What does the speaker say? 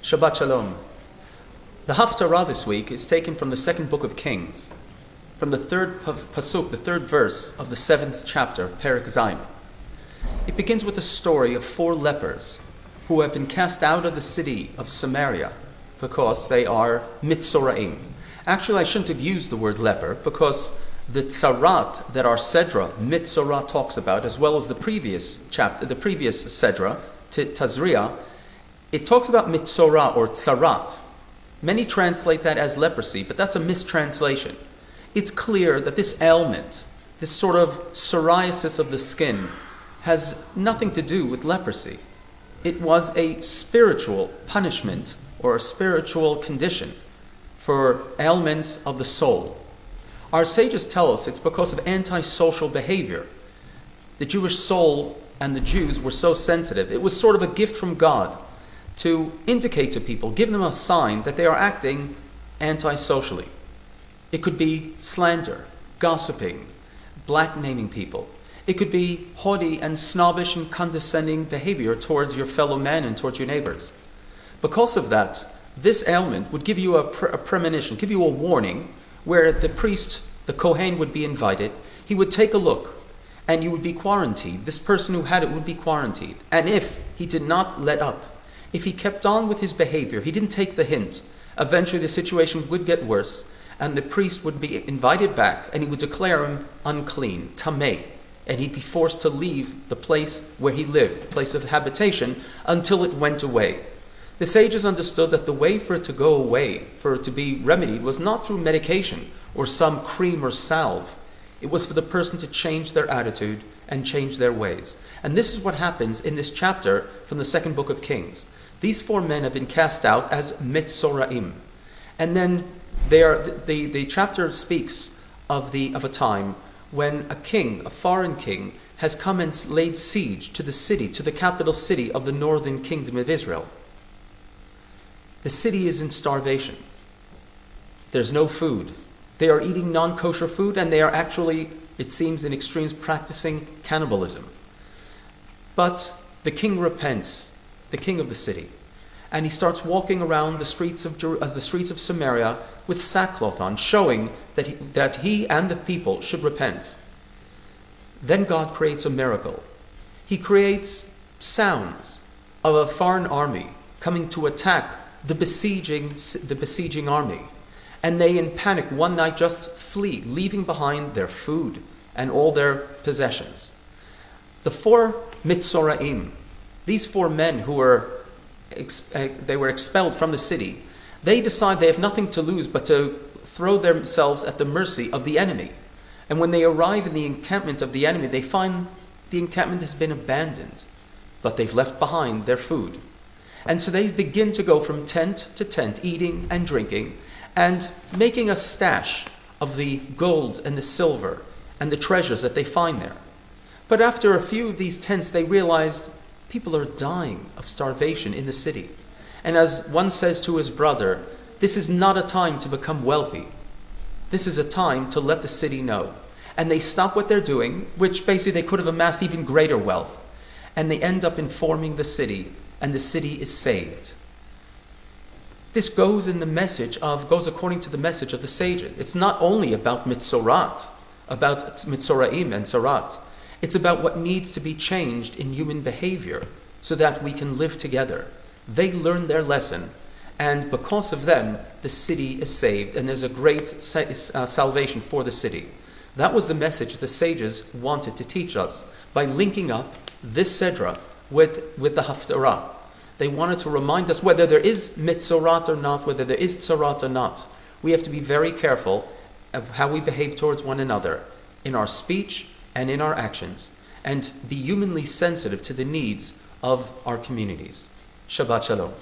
Shabbat Shalom. The Haftorah this week is taken from the second book of Kings, from the third pasuk, the third verse of the 7th chapter, Perek Zayin. It begins with the story of 4 lepers who have been cast out of the city of Samaria because they are Metzoraim. Actually, I shouldn't have used the word leper because the tzarat that our Sedra, Metzora, talks about, as well as the previous chapter, the previous Sedra, Tazria, it talks about Metzora or tzarat. Many translate that as leprosy, but that's a mistranslation. It's clear that this ailment, this sort of psoriasis of the skin, has nothing to do with leprosy. It was a spiritual punishment or a spiritual condition for ailments of the soul. Our sages tell us it's because of antisocial behavior. The Jewish soul and the Jews were so sensitive. It was sort of a gift from God to indicate to people, give them a sign that they are acting antisocially. It could be slander, gossiping, black-naming people. It could be haughty and snobbish and condescending behavior towards your fellow man and towards your neighbors. Because of that, this ailment would give you a premonition, give you a warning, where the priest, the Kohen, would be invited. He would take a look, and you would be quarantined. This person who had it would be quarantined. And if he did not let up, if he kept on with his behavior, he didn't take the hint, eventually the situation would get worse, and the priest would be invited back, and he would declare him unclean, tameh, and he'd be forced to leave the place where he lived, the place of habitation, until it went away. The sages understood that the way for it to go away, for it to be remedied, was not through medication or some cream or salve. It was for the person to change their attitude and change their ways. And this is what happens in this chapter from the second book of Kings. These 4 men have been cast out as Metzoraim. And then the chapter speaks of a time when a king, a foreign king, has come and laid siege to the city, to the capital city of the northern kingdom of Israel. The city is in starvation. There's no food. They are eating non-kosher food, and they are actually, it seems in extremes, practicing cannibalism. But the king repents, the king of the city, and he starts walking around the streets of Samaria with sackcloth on, showing that he and the people should repent. Then God creates a miracle. He creates sounds of a foreign army coming to attack the besieging army. And they, in panic, one night just flee, leaving behind their food and all their possessions. The 4 Metzoraim, these 4 men who were expelled from the city, they decide they have nothing to lose but to throw themselves at the mercy of the enemy. And when they arrive in the encampment of the enemy, they find the encampment has been abandoned, but they've left behind their food. And so they begin to go from tent to tent, eating and drinking, and making a stash of the gold and the silver and the treasures that they find there. But after a few of these tents, they realized people are dying of starvation in the city. And as one says to his brother, this is not a time to become wealthy. This is a time to let the city know. And they stop what they're doing, which basically they could have amassed even greater wealth. And they end up informing the city, and the city is saved. This goes according to the message of the sages. It's not only about Metzorat, about Metzoraim and Tzarat. It's about what needs to be changed in human behavior so that we can live together. They learned their lesson, and because of them, the city is saved, and there's a great salvation for the city. That was the message the sages wanted to teach us by linking up this Sedra with the Haftorah. They wanted to remind us whether there is Metzorat or not, whether there is Tzarat or not. We have to be very careful of how we behave towards one another in our speech and in our actions, and be humanly sensitive to the needs of our communities. Shabbat Shalom.